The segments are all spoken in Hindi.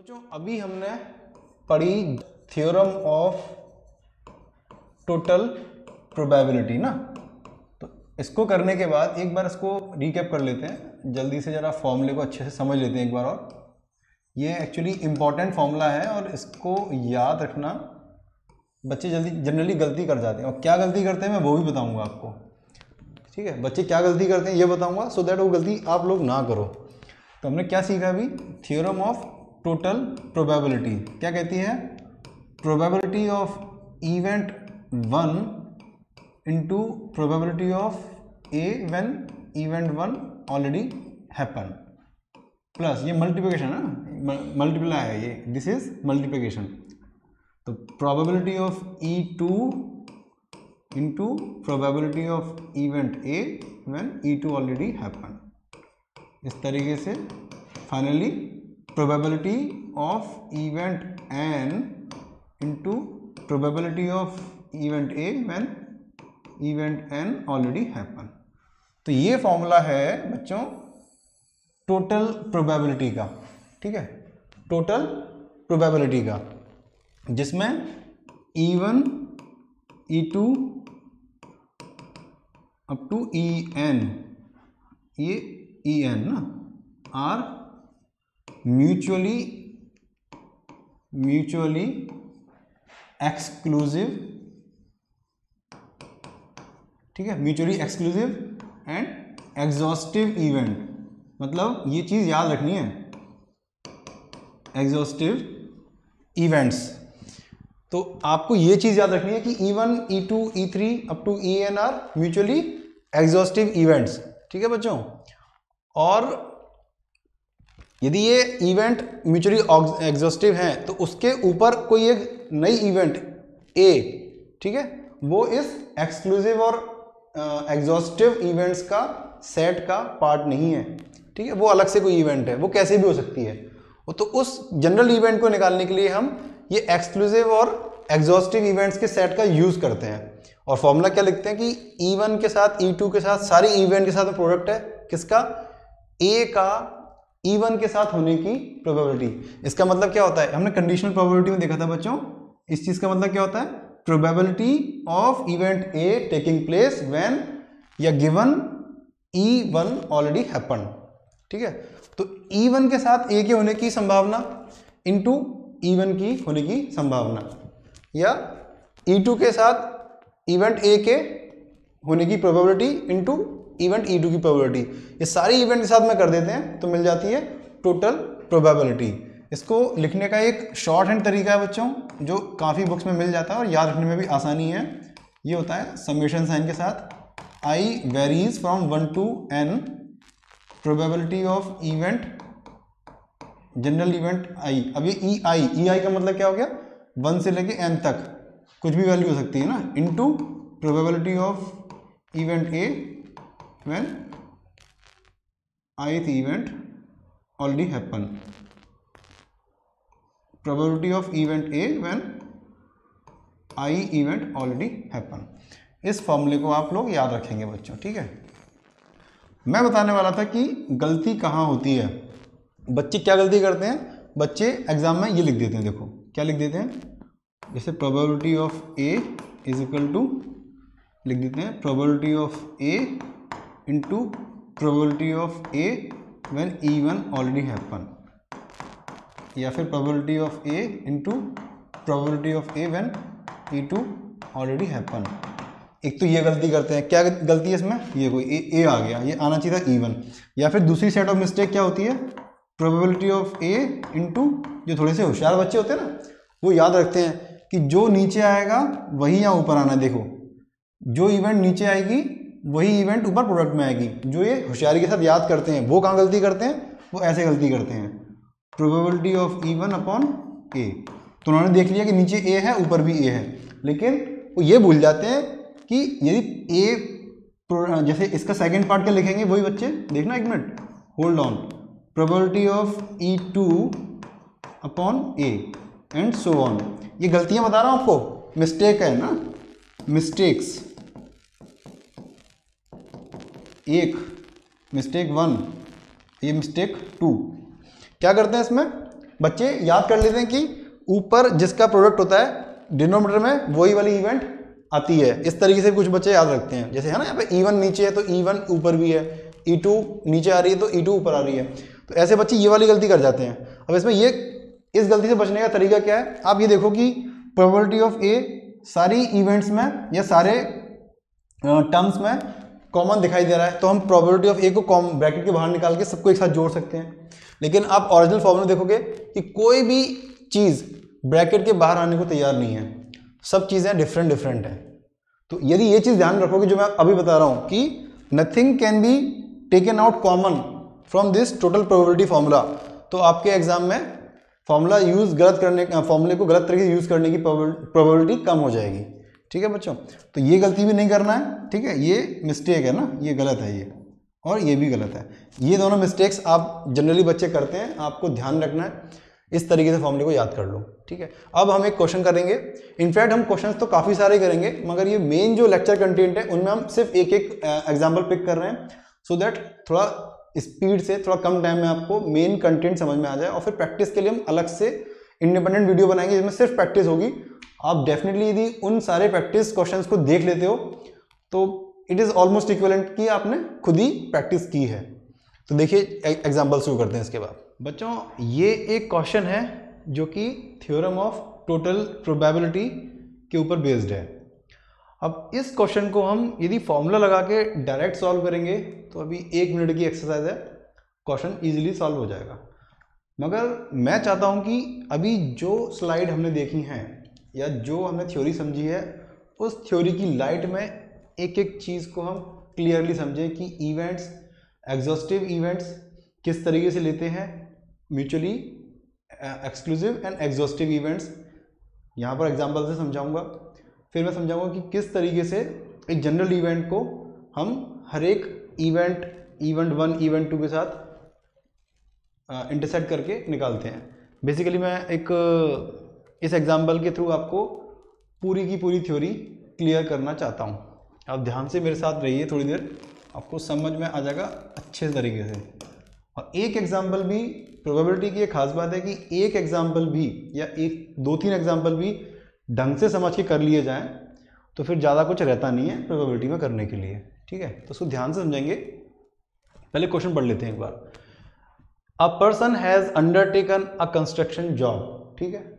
बच्चों अभी हमने पढ़ी थ्योरम ऑफ टोटल प्रोबेबिलिटी ना, तो इसको करने के बाद एक बार इसको रिकैप कर लेते हैं जल्दी से, ज़रा फॉर्मूले को अच्छे से समझ लेते हैं एक बार। और ये एक्चुअली इम्पॉर्टेंट फॉर्मूला है और इसको याद रखना बच्चे जल्दी जनरली गलती कर जाते हैं, और क्या गलती करते हैं मैं वो भी बताऊंगा आपको। ठीक है, बच्चे क्या गलती करते हैं ये बताऊंगा, सो दैट वो गलती आप लोग ना करो। तो हमने क्या सीखा अभी, थ्योरम ऑफ टोटल प्रोबेबिलिटी क्या कहती है, probability of event 1 into probability of A when event 1 already happen, plus ये मल्टीप्लिकेशन है, मल्टीप्लाई है ये, दिस इज मल्टीप्लिकेशन। तो probability of E2 into probability of event A when E2 already happen. इस तरीके से finally probability of event N into probability of event A when event N already happen. तो ये फॉर्मूला है बच्चों टोटल प्रोबेबिलिटी का। ठीक है, टोटल प्रोबेबिलिटी का, जिसमें E1 E2 up to En, ये En ना, आर म्यूचुअली एक्सक्लूसिव। ठीक है, mutually exclusive and exhaustive event, मतलब ये चीज याद रखनी है, एग्जॉस्टिव इवेंट्स। तो आपको ये चीज याद रखनी है कि E1 E2 E3 up to En are mutually exhaustive events. ठीक है बच्चों, और यदि ये इवेंट म्यूचुअली एग्जॉस्टिव हैं तो उसके ऊपर कोई एक नई इवेंट ए, ठीक है, वो इस एक्सक्लूसिव और एग्जॉस्टिव इवेंट्स का सेट का पार्ट नहीं है। ठीक है, वो अलग से कोई इवेंट है, वो कैसे भी हो सकती है। तो उस जनरल इवेंट को निकालने के लिए हम ये एक्सक्लूसिव और एग्जॉस्टिव इवेंट्स के सेट का यूज करते हैं। और फॉर्मूला क्या लिखते हैं कि E1 के साथ E2 के साथ सारी इवेंट के साथ प्रोडक्ट है किसका, ए का E1 के साथ होने की प्रोबेबिलिटी। इसका मतलब क्या होता है, हमने कंडीशनल प्रोबेबिलिटी में देखा था बच्चों, इस चीज का मतलब क्या होता है, probability of event A taking place when या गिवन E1 ऑलरेडी हैपन। ठीक है, तो E1 के साथ ए के होने की संभावना इंटू E1 की होने की संभावना, या E2 के साथ इवेंट ए के होने की प्रोबेबिलिटी इंटू इवेंट E2 की प्रोबेबिलिटी, ये सारी इवेंट के साथ में कर देते हैं तो मिल जाती है टोटल प्रोबेबिलिटी। इसको लिखने का एक शॉर्ट हैंड तरीका है बच्चों, जो काफ़ी बुक्स में मिल जाता है और याद रखने में भी आसानी है। ये होता है समेशन साइन के साथ, I varies from 1 to n probability of event, general event I। अब ये EI का मतलब क्या हो गया, 1 से लेके n तक कुछ भी वैल्यू हो सकती है ना, into probability of event A when ith event already happen, probability of event A when I event already happen. इस फॉर्मूले को आप लोग याद रखेंगे बच्चों। ठीक है, मैं बताने वाला था कि गलती कहाँ होती है। बच्चे क्या गलती करते हैं, बच्चे एग्जाम में ये लिख देते हैं, देखो क्या लिख देते हैं, जैसे probability of A is equal to, लिख देते हैं probability of A into probability of A when E1 already happen, या फिर probability of A into probability of A when E2 already happen. एक तो ये गलती करते हैं, क्या गलती है इसमें, ये कोई ए आ गया, ये आना चाहिए था E1। या फिर दूसरी सेट ऑफ मिस्टेक क्या होती है, प्रोबेबिलिटी ऑफ ए इंटू, जो थोड़े से होशियार बच्चे होते हैं ना, वो याद रखते हैं कि जो नीचे आएगा वही यहाँ ऊपर आना है। देखो, जो इवेंट नीचे आएगी वही इवेंट ऊपर प्रोडक्ट में आएगी। जो ये होशियारी के साथ याद करते हैं वो कहाँ गलती करते हैं, वो ऐसे गलती करते हैं, प्रोबेबिलिटी ऑफ E1 अपॉन ए। तो उन्होंने देख लिया कि नीचे ए है ऊपर भी ए है, लेकिन वो ये भूल जाते हैं कि यदि ए, जैसे इसका सेकेंड पार्ट क्या लिखेंगे, वही बच्चे देखना, एक minute hold on, probability of E2 upon A and so on. ये गलतियां बता रहा हूं आपको, मिस्टेक है ना, मिस्टेक्स, एक मिस्टेक 1, ये मिस्टेक 2। क्या करते हैं इसमें, बच्चे याद कर लेते हैं कि ऊपर जिसका प्रोडक्ट होता है डिनोमिनेटर में वही वाली इवेंट आती है। इस तरीके से कुछ बच्चे याद रखते हैं, जैसे है ना यहाँ पे E1 नीचे है तो E1 ऊपर भी है, E2 नीचे आ रही है तो E2 ऊपर आ रही है। तो ऐसे बच्चे ये वाली गलती कर जाते हैं। अब इसमें ये इस गलती से बचने का तरीका क्या है, आप ये देखो कि प्रोबेबिलिटी ऑफ ए सारी इवेंट्स में या सारे टर्म्स में कॉमन दिखाई दे रहा है, तो हम प्रोबेबिलिटी ऑफ ए को ब्रैकेट के बाहर निकाल के सबको एक साथ जोड़ सकते हैं। लेकिन आप ओरिजिनल फॉर्मूला देखोगे कि कोई भी चीज़ ब्रैकेट के बाहर आने को तैयार नहीं है, सब चीज़ें डिफरेंट हैं। तो यदि ये चीज़ ध्यान रखोगे जो मैं अभी बता रहा हूँ कि nothing can be taken out common from this total probability formula, तो आपके एग्जाम में फॉर्मूला यूज़ गलत करने फॉर्मूले को गलत तरीके से यूज़ करने की प्रोबेबिलिटी कम हो जाएगी। ठीक है बच्चों, तो ये गलती भी नहीं करना है। ठीक है, ये मिस्टेक है ना, ये गलत है ये, और ये भी गलत है। ये दोनों मिस्टेक्स आप जनरली बच्चे करते हैं, आपको ध्यान रखना है। इस तरीके से फॉर्मूले को याद कर लो। ठीक है, अब हम एक क्वेश्चन करेंगे। इनफैक्ट हम क्वेश्चंस तो काफ़ी सारे करेंगे, मगर ये मेन जो लेक्चर कंटेंट है उनमें हम सिर्फ एक एक एग्जाम्पल पिक कर रहे हैं, सो दैट थोड़ा स्पीड से थोड़ा कम टाइम में आपको मेन कंटेंट समझ में आ जाए। और फिर प्रैक्टिस के लिए हम अलग से इंडिपेंडेंट वीडियो बनाएंगे जिसमें सिर्फ प्रैक्टिस होगी। आप डेफिनेटली यदि उन सारे प्रैक्टिस क्वेश्चंस को देख लेते हो तो इट इज़ ऑलमोस्ट इक्विवेलेंट कि आपने खुद ही प्रैक्टिस की है। तो देखिए एग्जाम्पल शुरू करते हैं इसके बाद। बच्चों, ये एक क्वेश्चन है जो कि थ्योरम ऑफ टोटल प्रोबेबिलिटी के ऊपर बेस्ड है। अब इस क्वेश्चन को हम यदि फॉर्मूला लगा के डायरेक्ट सॉल्व करेंगे तो अभी 1 मिनट की एक्सरसाइज है, क्वेश्चन इजीली सॉल्व हो जाएगा। मगर मैं चाहता हूं कि अभी जो स्लाइड हमने देखी हैं या जो हमने थ्योरी समझी है, उस थ्योरी की लाइट में एक एक चीज़ को हम क्लियरली समझें कि इवेंट्स, एग्जॉस्टिव इवेंट्स किस तरीके से लेते हैं, mutually exclusive and exhaustive events. यहाँ पर एग्जाम्पल से समझाऊंगा, फिर मैं समझाऊंगा कि किस तरीके से एक जनरल इवेंट को हम हर एक इवेंट 1, इवेंट 2 के साथ इंटरसेक्ट करके निकालते हैं। बेसिकली मैं इस एग्जाम्पल के थ्रू आपको पूरी की पूरी थ्योरी क्लियर करना चाहता हूँ। आप ध्यान से मेरे साथ रहिए, थोड़ी देर आपको समझ में आ जाएगा अच्छे तरीके से। और एक एग्जाम्पल भी, प्रोबेबिलिटी की एक खास बात है कि एक एग्जाम्पल भी या 2-3 एग्जाम्पल भी ढंग से समझ के कर लिए जाएं तो फिर ज़्यादा कुछ रहता नहीं है प्रोबेबिलिटी में करने के लिए। ठीक है, तो उसको ध्यान से समझेंगे। पहले क्वेश्चन पढ़ लेते हैं एक बार। A person has undertaken a construction job. ठीक है,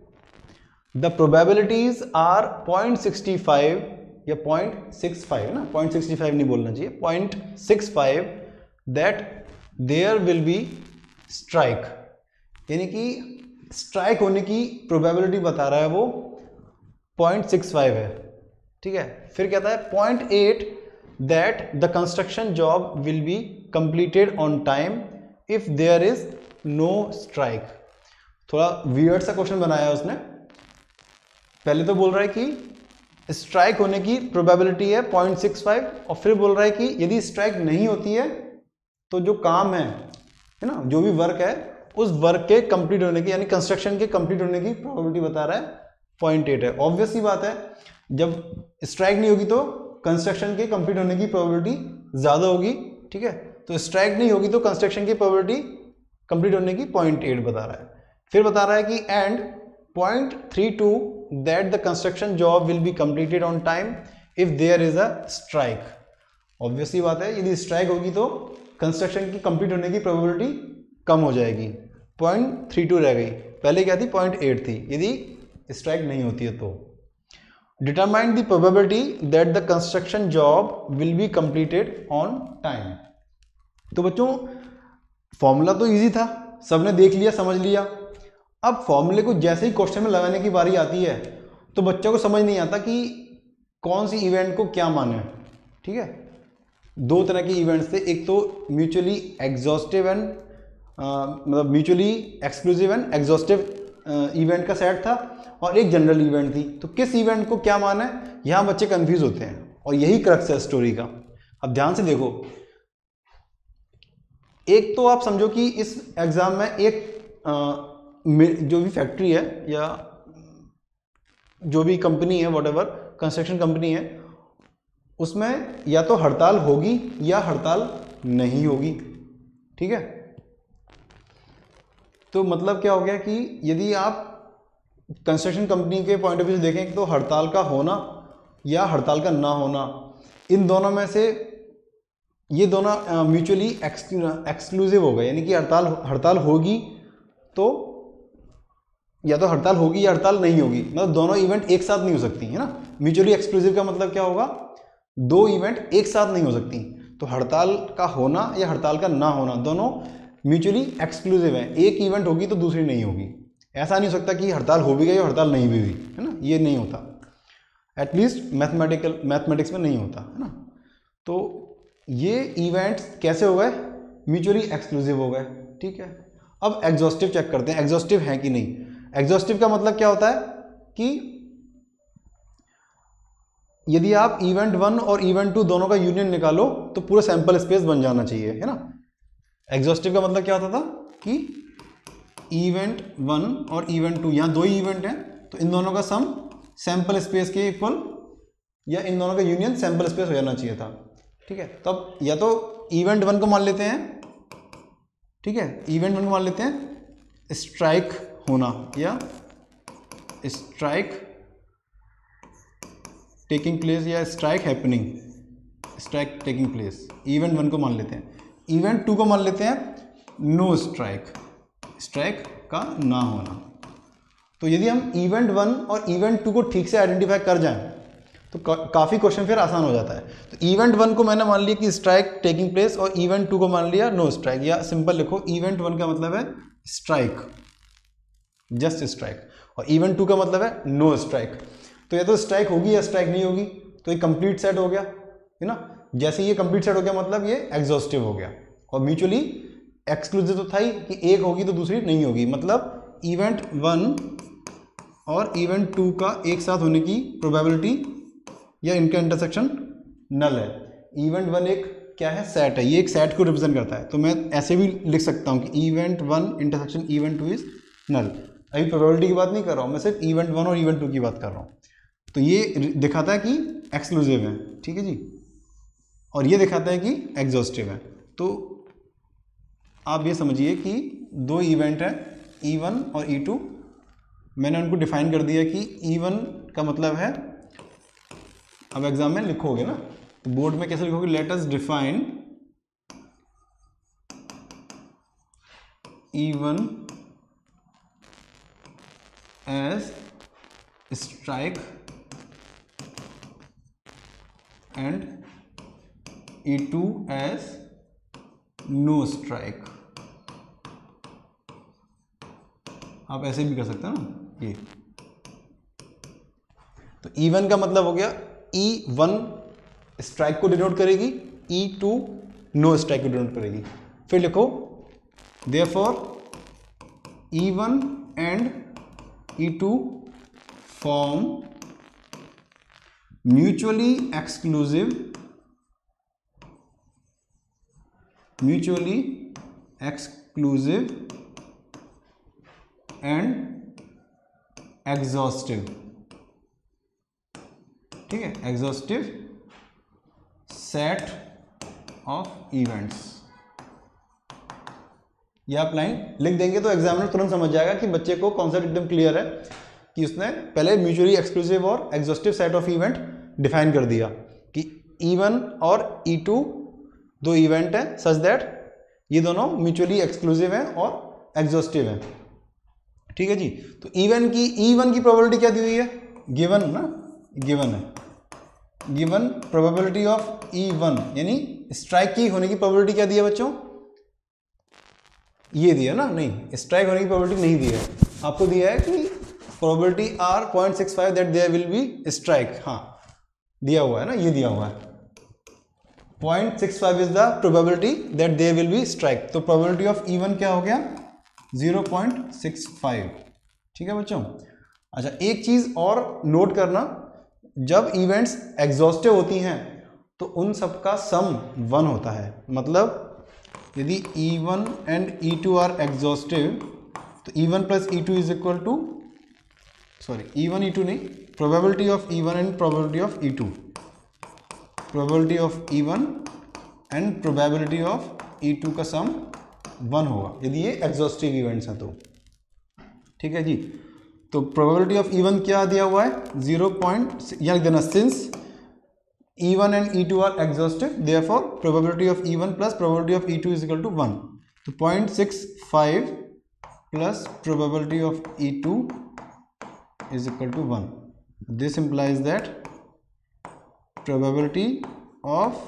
द प्रोबेबिलिटीज आर 0.65 या 0.65 ना, 0.65 नहीं बोलना चाहिए, 0.65 that there will be strike, यानी कि स्ट्राइक होने की प्रोबेबिलिटी बता रहा है वो 0.65 है। ठीक है, फिर कहता है 0.8 that the construction job will be completed on time if there is no strike. थोड़ा वियर्ड सा क्वेश्चन बनाया है उसने। पहले तो बोल रहा है कि स्ट्राइक होने की प्रोबेबिलिटी है 0.65 और फिर बोल रहा है कि यदि स्ट्राइक नहीं होती है तो जो काम है ना, जो भी वर्क है, उस वर्क के कंप्लीट होने की, यानी कंस्ट्रक्शन के कंप्लीट होने की प्रोबेबिलिटी बता रहा है 0.8 है। ऑब्वियस सी बात है, जब स्ट्राइक नहीं होगी तो कंस्ट्रक्शन के कंप्लीट होने की प्रोबेबिलिटी ज़्यादा होगी। ठीक है, तो स्ट्राइक नहीं होगी तो कंस्ट्रक्शन की प्रोबेबिलिटी कंप्लीट होने की 0.8 बता रहा है। फिर बता रहा है कि and 0.32 that the construction job will be completed on time if there is a strike. Obviously बात है, यदि स्ट्राइक होगी तो कंस्ट्रक्शन की कंप्लीट होने की प्रोबेबिलिटी कम हो जाएगी, 0.32 रह गई, पहले क्या थी 0.8 थी यदि स्ट्राइक नहीं होती है तो। Determine the probability that the construction job will be completed on time. तो बच्चों फॉर्मूला तो इजी था, सबने देख लिया, समझ लिया। अब फॉर्मूले को जैसे ही क्वेश्चन में लगाने की बारी आती है तो बच्चों को समझ नहीं आता कि कौन सी इवेंट को क्या माने। ठीक है, 2 तरह के इवेंट्स थे, एक तो म्यूचुअली एग्जॉस्टिव एंड मतलब mutually exclusive and exhaustive event का सेट था, और एक जनरल इवेंट थी। तो किस इवेंट को क्या माना है, यहाँ बच्चे कंफ्यूज होते हैं, और यही क्रक्स है स्टोरी का। अब ध्यान से देखो, एक तो आप समझो कि इस एग्जाम में एक जो भी फैक्ट्री है या जो भी कंपनी है, व्हाटएवर कंस्ट्रक्शन कंपनी है, उसमें या तो हड़ताल होगी या हड़ताल नहीं होगी। ठीक है, तो मतलब क्या हो गया कि यदि आप कंस्ट्रक्शन कंपनी के पॉइंट ऑफ व्यू से देखें तो हड़ताल का होना या हड़ताल का ना होना, इन दोनों में से ये दोनों म्यूचुअली एक्सक्लूसिव हो गए, यानी कि हड़ताल होगी तो या तो हड़ताल होगी या हड़ताल नहीं होगी, मतलब दोनों इवेंट एक साथ नहीं हो सकती है ना। म्यूचुअली एक्सक्लूसिव का मतलब क्या होगा, दो इवेंट एक साथ नहीं हो सकती। तो हड़ताल का होना या हड़ताल का ना होना दोनों म्यूचुअली एक्सक्लूसिव है, एक इवेंट होगी तो दूसरी नहीं होगी। ऐसा नहीं हो सकता कि हड़ताल हो भी गई और हड़ताल नहीं भी हुई, है ना, ये नहीं होता, एटलीस्ट मैथमेटिक्स में नहीं होता, है ना। तो ये इवेंट्स कैसे हो गए, म्यूचुअली एक्सक्लूसिव हो गए, ठीक है। अब एग्जॉस्टिव चेक करते हैं, एग्जॉस्टिव है कि नहीं। एग्जॉस्टिव का मतलब क्या होता है कि यदि आप इवेंट 1 और इवेंट 2 दोनों का यूनियन निकालो तो पूरा सैंपल स्पेस बन जाना चाहिए, है ना। एग्जॉस्टिव का मतलब क्या होता था कि इवेंट 1 और इवेंट 2, यहाँ दो ही इवेंट हैं तो इन दोनों का सम सैंपल स्पेस के इक्वल या इन दोनों का यूनियन सैंपल स्पेस हो जाना चाहिए था, ठीक है। तो अब या तो इवेंट 1 को मान लेते हैं, ठीक है, इवेंट 1 को मान लेते हैं स्ट्राइक होना या स्ट्राइक टेकिंग प्लेस या strike happening, strike taking place, event 1 को मान लेते हैं। इवेंट 2 को मान लेते हैं नो स्ट्राइक, स्ट्राइक का ना होना। तो यदि हम इवेंट 1 और इवेंट 2 को ठीक से आइडेंटिफाई कर जाएं तो काफ़ी क्वेश्चन फिर आसान हो जाता है। तो इवेंट 1 को मैंने मान लिया कि स्ट्राइक टेकिंग प्लेस और इवेंट 2 को मान लिया नो स्ट्राइक, या सिंपल लिखो इवेंट 1 का मतलब है स्ट्राइक, जस्ट स्ट्राइक, और इवेंट 2 का मतलब है नो स्ट्राइक। तो या तो स्ट्राइक होगी या स्ट्राइक नहीं होगी, तो ये कंप्लीट सेट हो गया, है ना। जैसे ये कंप्लीट सेट हो गया मतलब ये एग्जॉस्टिव हो गया, और म्यूचुअली एक्सक्लूसिव तो था ही कि एक होगी तो दूसरी नहीं होगी, मतलब इवेंट 1 और इवेंट 2 का एक साथ होने की प्रोबेबिलिटी या इनका इंटरसेक्शन नल है। इवेंट 1 एक क्या है, सेट है, ये एक सेट को रिप्रेजेंट करता है। तो मैं ऐसे भी लिख सकता हूँ कि event 1 intersection event 2 is null. अभी प्रोबेबिलिटी की बात नहीं कर रहा हूँ मैं, सिर्फ इवेंट 1 और इवेंट 2 की बात कर रहा हूँ। तो ये दिखाता है कि एक्सक्लूसिव है, ठीक है जी, और ये दिखाता है कि एग्जॉस्टिव है। तो आप ये समझिए कि दो इवेंट है E1 और E2, मैंने उनको डिफाइन कर दिया कि E1 का मतलब है, अब एग्जाम में लिखोगे ना तो बोर्ड में कैसे लिखोगे, let us define E1 as strike and E2 as no strike. आप ऐसे भी कर सकते हैं ना ये। तो E1 का मतलब हो गया E1 स्ट्राइक को डिनोट करेगी, E2 नो स्ट्राइक को डिनोट करेगी। फिर लिखो therefore E1 and E2 form mutually exclusive and exhaustive, ठीक है, एग्जॉस्टिव सेट ऑफ इवेंट्स। ये आप लाइन लिख देंगे तो एग्जामिनर तुरंत समझ जाएगा कि बच्चे को कॉन्सेप्ट एकदम क्लियर है, कि उसने पहले म्यूचुअली एक्सक्लूसिव और exhaustive set of event define कर दिया कि E1 और E2 दो इवेंट हैं सच दैट ये दोनों म्यूचुअली एक्सक्लूसिव हैं और एग्जॉस्टिव हैं, ठीक है जी। तो E1 की प्रोबेबिलिटी क्या दी हुई है, गिवन ना, गिवन है, गिवन प्रोबेबिलिटी ऑफ E1 यानी स्ट्राइक की होने की प्रोबेबिलिटी क्या दी है बच्चों, ये दिया ना, नहीं स्ट्राइक होने की प्रोबेबिलिटी नहीं दी है, आपको दिया है कि probability are 0.65 that there will be strike, हाँ दिया हुआ है ना, ये दिया हुआ है 0.65 is the probability that there will be strike. तो प्रोबेबिलिटी ऑफ E1 क्या हो गया 0.65, ठीक है बच्चों। अच्छा एक चीज और नोट करना, जब इवेंट्स एग्जॉस्टिव होती हैं तो उन सब का सम 1 होता है, मतलब यदि E1 and E2 are exhaustive तो E1 plus E2 is equal to, sorry E1 E2 नहीं, probability of E1 and probability of E2, probability of E1 and probability of E2 का सम 1 होगा यदि ये एग्जॉस्टिव इवेंट्स हैं तो। ठीक है जी, तो प्रोबेबिलिटी ऑफ E1 क्या दिया हुआ है 0. यहाँ लिख देना since E1 and E2 are exhaustive therefore probability of E1 plus probability of E2 is equal to 1। तो 0.65 plus probability of E2 is equal to 1. This implies that probability of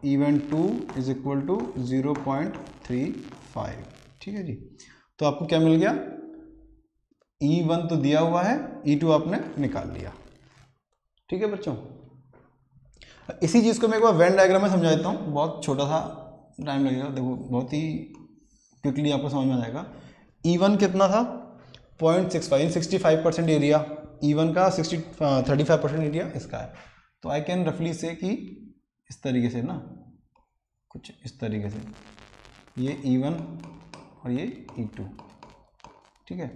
event 2 is equal to 0.35. ठीक है जी, तो आपको क्या मिल गया, E1 तो दिया हुआ है, E2 आपने निकाल लिया। ठीक है बच्चों, इसी चीज़ को मैं एक बार वेन डायग्राम में समझा देता हूँ, बहुत छोटा सा टाइम लगेगा, देखो बहुत ही क्विकली आपको समझ में आ जाएगा। E1 कितना था 0.65, 65% एरिया E1 का, 35% एरिया इसका है। तो आई कैन रफली से कि इस तरीके से ना, कुछ इस तरीके से ये E1 और ये E2। ठीक है,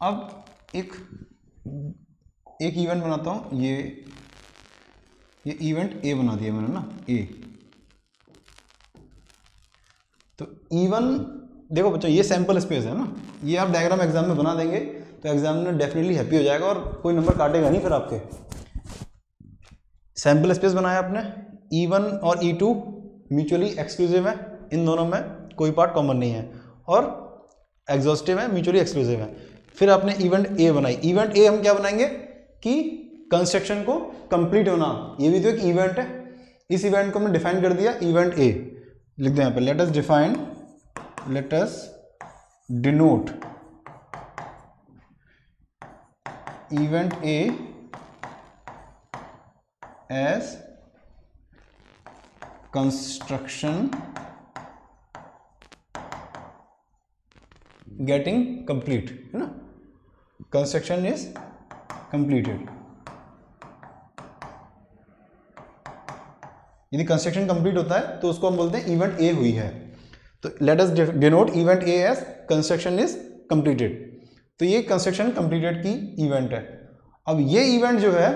अब एक इवेंट बनाता हूँ, ये इवेंट A बना दिया मैंने ना, A। तो E1 देखो बच्चों ये सैंपल स्पेस है ना, ये आप डायग्राम एग्जाम में बना देंगे तो एग्जामिनर डेफिनेटली हैप्पी हो जाएगा और कोई नंबर काटेगा नहीं फिर आपके। सैंपल स्पेस बनाया आपने, E1 और E2 म्यूचुअली एक्सक्लूसिव है, इन दोनों में कोई पार्ट कॉमन नहीं है, और एग्जॉस्टिव है, म्यूचुअली एक्सक्लूसिव है। फिर आपने इवेंट A बनाई, इवेंट A हम क्या बनाएंगे कि कंस्ट्रक्शन को कंप्लीट होना, ये भी तो एक इवेंट है। इस इवेंट को हमने डिफाइन कर दिया इवेंट A, लिख दें यहाँ पे, let us denote event A as construction getting complete, है ना, construction is completed। यदि कंस्ट्रक्शन कंप्लीट होता है तो उसको हम बोलते हैं इवेंट A हुई है। तो let us denote event A as construction is completed. तो ये कंस्ट्रक्शन कंप्लीटेड की इवेंट है। अब ये इवेंट जो है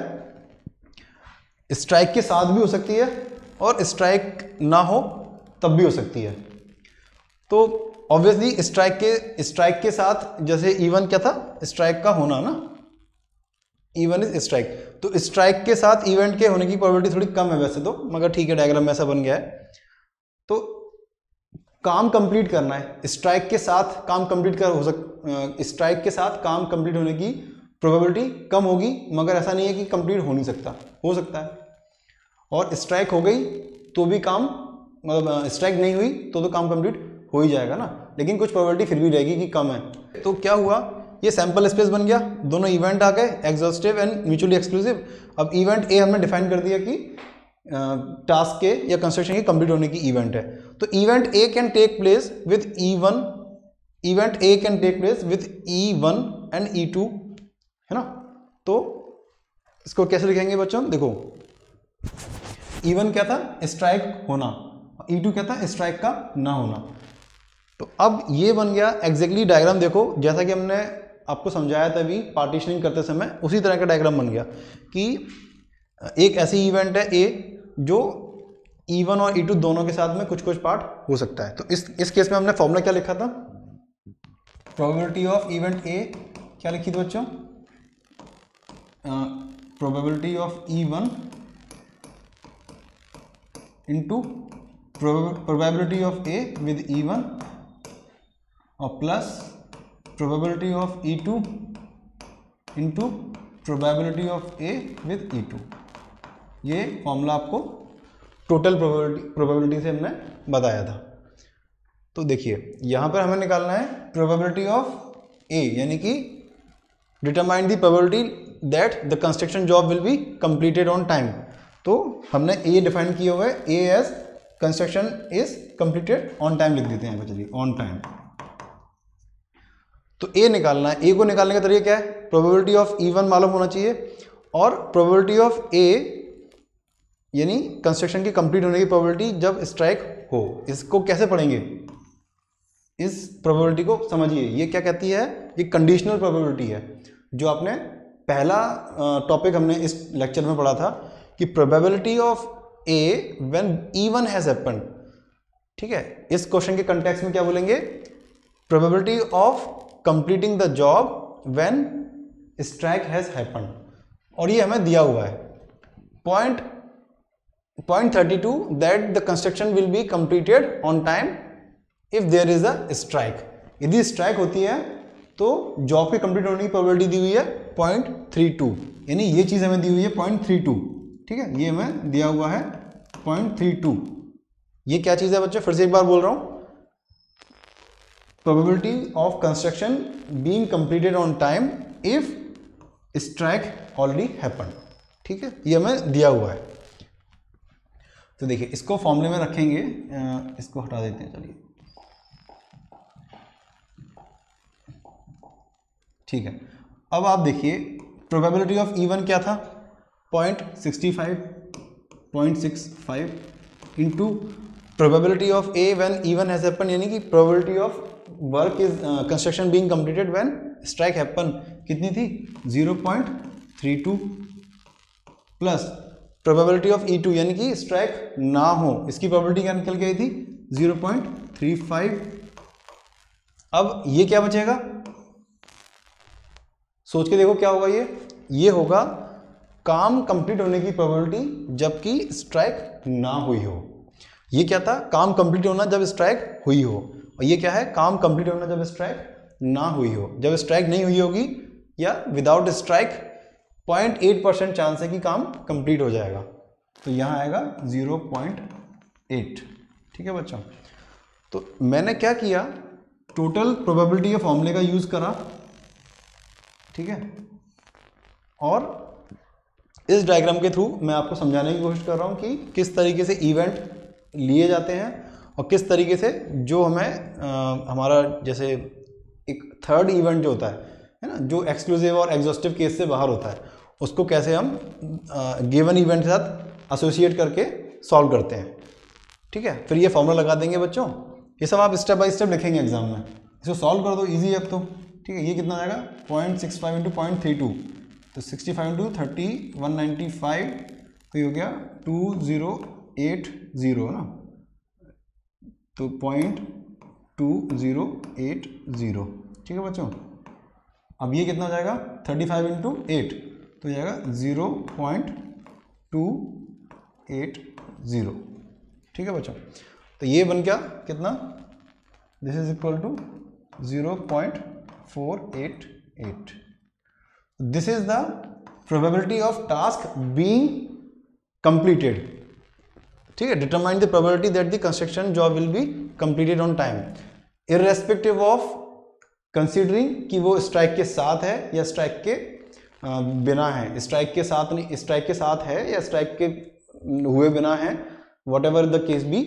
स्ट्राइक के साथ भी हो सकती है और स्ट्राइक ना हो तब भी हो सकती है। तो ऑब्वियसली स्ट्राइक के साथ, जैसे E1 क्या था, स्ट्राइक का होना ना, E1 इज स्ट्राइक, तो स्ट्राइक के साथ इवेंट के होने की प्रोबेबिलिटी थोड़ी कम है वैसे तो, मगर ठीक है डायग्राम में ऐसा बन गया है। तो काम कंप्लीट करना है, स्ट्राइक के साथ काम कंप्लीट स्ट्राइक के साथ काम कंप्लीट होने की प्रोबेबिलिटी कम होगी, मगर ऐसा नहीं है कि कंप्लीट हो नहीं सकता, हो सकता है। और स्ट्राइक हो गई तो भी काम, मतलब स्ट्राइक नहीं हुई तो काम कंप्लीट हो ही जाएगा ना, लेकिन कुछ प्रोबेबिलिटी फिर भी रहेगी कि कम है। तो क्या हुआ, ये सैंपल स्पेस बन गया, दोनों इवेंट आ गए, एग्जॉस्टिव एंड म्यूचुअली एक्सक्लूसिव। अब इवेंट A हमने डिफाइन कर दिया कि टास्क के या कंस्ट्रक्शन के कंप्लीट होने की इवेंट है। तो event A can take place with E1, event A can take place with E1 and E2, है ना। तो इसको कैसे लिखेंगे बच्चों, देखो E1 क्या था, स्ट्राइक होना, E2 क्या था, स्ट्राइक का ना होना। तो अब ये बन गया एग्जैक्टली डायग्राम, देखो जैसा कि हमने आपको समझाया था अभी पार्टीशनिंग करते समय, उसी तरह का डायग्राम बन गया कि एक ऐसी इवेंट है A जो E1 और E2 दोनों के साथ में कुछ कुछ पार्ट हो सकता है। तो इस केस में हमने फॉर्मूला क्या लिखा था, प्रोबेबिलिटी ऑफ इवेंट A क्या लिखी थी बच्चों, probability of E1 into probability of A with E1 और plus probability of E2 into probability of A with E2। ये फॉर्मूला आपको टोटल प्रोबेबिलिटी से हमने बताया था। तो देखिए यहाँ पर हमें निकालना है प्रोबेबिलिटी ऑफ A, यानी कि determine the probability that the construction job will be completed on time. तो हमने A डिफाइन किया हुआ है, A as construction is completed on time लिख देते हैं, चलिए ऑन टाइम। तो A निकालना है, A को निकालने का तरीका क्या है, प्रोबेबिलिटी ऑफ E1 मालूम होना चाहिए और प्रोबेबिलिटी ऑफ A यानी कंस्ट्रक्शन की कंप्लीट होने की प्रोबेबिलिटी जब स्ट्राइक हो। इसको कैसे पढ़ेंगे, इस प्रोबेबिलिटी को समझिए, ये क्या कहती है, ये कंडीशनल प्रोबेबिलिटी है। जो आपने पहला टॉपिक हमने इस लेक्चर में पढ़ा था कि probability of A when E1 has happened, ठीक है, इस क्वेश्चन के कंटेक्स्ट में क्या बोलेंगे, probability of completing the job when strike has happened, और ये हमें दिया हुआ है point 32 that the construction will be completed on time if there is a strike. यदि स्ट्राइक होती है तो जॉब के कंप्लीट होने की प्रोबेबिलिटी दी हुई है 0.32, यानी ये चीज हमें दी हुई है 0.32, ठीक है, ये हमें दिया हुआ है 0.32। ये क्या चीज है बच्चों, फिर से एक बार बोल रहा हूं, probability of construction being completed on time if strike already happened, ठीक है, ये हमें दिया हुआ है। तो देखिए इसको फॉर्मूले में रखेंगे, इसको हटा देते हैं, चलिए ठीक है। अब आप देखिए प्रोबेबिलिटी ऑफ E1 क्या था, 0.65 into probability of A when E1 has happen, यानी कि probability of work is construction being completed when strike happen कितनी थी 0.32 प्लस प्रोबेबिलिटी ऑफ E2 यानी कि स्ट्राइक ना हो, इसकी प्रोबेबिलिटी क्या निकल के आई थी 0.35। अब ये क्या बचेगा, सोच के देखो क्या होगा, ये होगा काम कंप्लीट होने की प्रोबेबिलिटी जबकि स्ट्राइक ना हुई हो। ये क्या था, काम कंप्लीट होना जब स्ट्राइक हुई हो, और ये क्या है, काम कंप्लीट होना जब स्ट्राइक ना हुई हो। जब स्ट्राइक नहीं हुई होगी या विदाउट स्ट्राइक 0.8% चांस है कि काम कंप्लीट हो जाएगा, तो यहां आएगा 0.8, ठीक है बच्चों। तो मैंने क्या किया, टोटल प्रोबेबिलिटी के फॉर्मूले का यूज करा, ठीक है, और इस डायग्राम के थ्रू मैं आपको समझाने की कोशिश कर रहा हूं कि किस तरीके से इवेंट लिए जाते हैं और किस तरीके से जो हमें हमारा जैसे एक थर्ड इवेंट जो होता है ना, जो एक्सक्लूसिव और एग्जॉस्टिव केस से बाहर होता है, उसको कैसे हम गिवन इवेंट के साथ एसोसिएट करके सॉल्व करते हैं, ठीक है। फिर ये फॉर्मूला लगा देंगे बच्चों, ये सब आप स्टेप बाय स्टेप लिखेंगे एग्जाम में, इसको सॉल्व कर दो, इजी है अब तो, ठीक है। ये कितना आ जाएगा 0.65 इंटू 0.32, तो 65 इंटू 30 195, तो ये हो गया 2080 ना, तो 0.2080, ठीक है बच्चों। अब ये कितना हो जाएगा 35 इंटू 8, तो जाएगा 0.280, ठीक है बच्चों। तो ये बन गया कितना, this is equal to 0.488। This is the probability of task being completed, ठीक है। Determine the probability that the construction job will be completed on time irrespective of considering कि वो स्ट्राइक के साथ है या स्ट्राइक के बिना है, स्ट्राइक के साथ नहीं, स्ट्राइक के साथ है या स्ट्राइक के हुए बिना है, whatever the case be.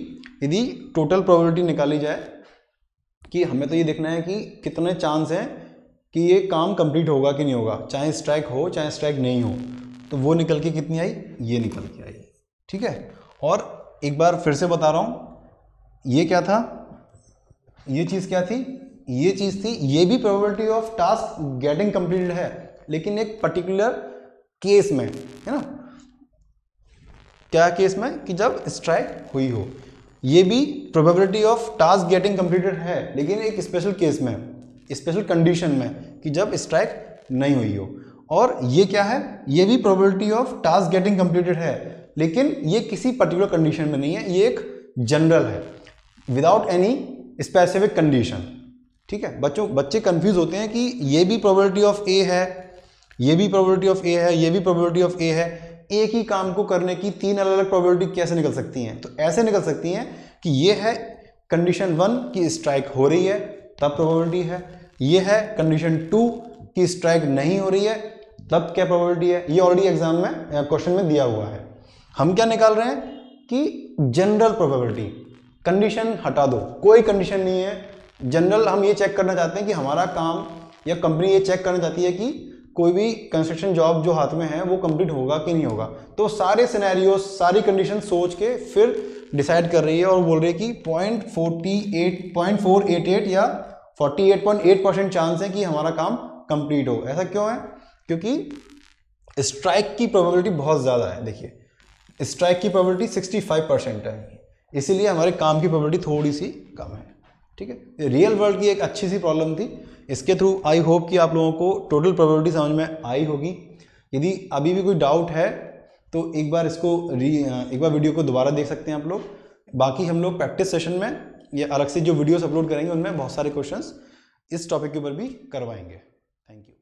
यदि टोटल प्रोबेबिलिटी निकाली जाए कि हमें तो ये देखना है कि कितने चांस हैं कि ये काम कंप्लीट होगा कि नहीं होगा, चाहे स्ट्राइक हो चाहे स्ट्राइक नहीं हो, तो वो निकल के कितनी आई, ये निकल के आई, ठीक है। और एक बार फिर से बता रहा हूँ, ये क्या था, ये चीज़ क्या थी, ये चीज़ थी, ये भी probability of task getting completed है, लेकिन एक पर्टिकुलर केस में, है ना, क्या केस में, कि जब स्ट्राइक हुई हो। ये भी probability of task getting completed है, लेकिन एक स्पेशल केस में, स्पेशल कंडीशन में, कि जब स्ट्राइक नहीं हुई हो। और ये क्या है, ये भी probability of task getting completed है, लेकिन ये किसी पर्टिकुलर कंडीशन में नहीं है, ये एक जनरल है विदाउट एनी स्पेसिफिक कंडीशन, ठीक है। बच्चे कंफ्यूज होते हैं कि ये भी प्रोबेबिलिटी ऑफ ए है, ये भी प्रोबेबिलिटी ऑफ ए है, ये भी प्रोबेबिलिटी ऑफ ए है, एक ही काम को करने की तीन अलग अलग प्रोबेबिलिटी कैसे निकल सकती हैं। तो ऐसे निकल सकती हैं कि ये है कंडीशन 1 की स्ट्राइक हो रही है तब प्रोबेबिलिटी है, ये है कंडीशन 2 की स्ट्राइक नहीं हो रही है तब क्या प्रोबेबिलिटी है। ये ऑलरेडी एग्जाम में क्वेश्चन में दिया हुआ है। हम क्या निकाल रहे हैं कि जनरल प्रोबेबिलिटी, कंडीशन हटा दो, कोई कंडीशन नहीं है, जनरल हम ये चेक करना चाहते हैं कि हमारा काम या कंपनी ये चेक करना चाहती है कि कोई भी कंस्ट्रक्शन जॉब जो हाथ में है वो कंप्लीट होगा कि नहीं होगा। तो सारे सिनेरियो, सारी कंडीशन सोच के फिर डिसाइड कर रही है और बोल रही है कि 0.488 या 48.8% चांस है कि हमारा काम कंप्लीट हो। ऐसा क्यों है? क्योंकि स्ट्राइक की प्रोबेबिलिटी बहुत ज़्यादा है। देखिए स्ट्राइक की प्रोबेबिलिटी 65% है, इसीलिए हमारे काम की प्रोबेबिलिटी थोड़ी सी कम है। ठीक है, रियल वर्ल्ड की एक अच्छी सी प्रॉब्लम थी। इसके थ्रू आई होप कि आप लोगों को टोटल प्रोबेबिलिटी समझ में आई होगी। यदि अभी भी कोई डाउट है तो एक बार एक बार वीडियो को दोबारा देख सकते हैं आप लोग। बाकी हम लोग प्रैक्टिस सेशन में या अलग से जो वीडियोस अपलोड करेंगे उनमें बहुत सारे क्वेश्चंस इस टॉपिक के ऊपर भी करवाएंगे। Thank you.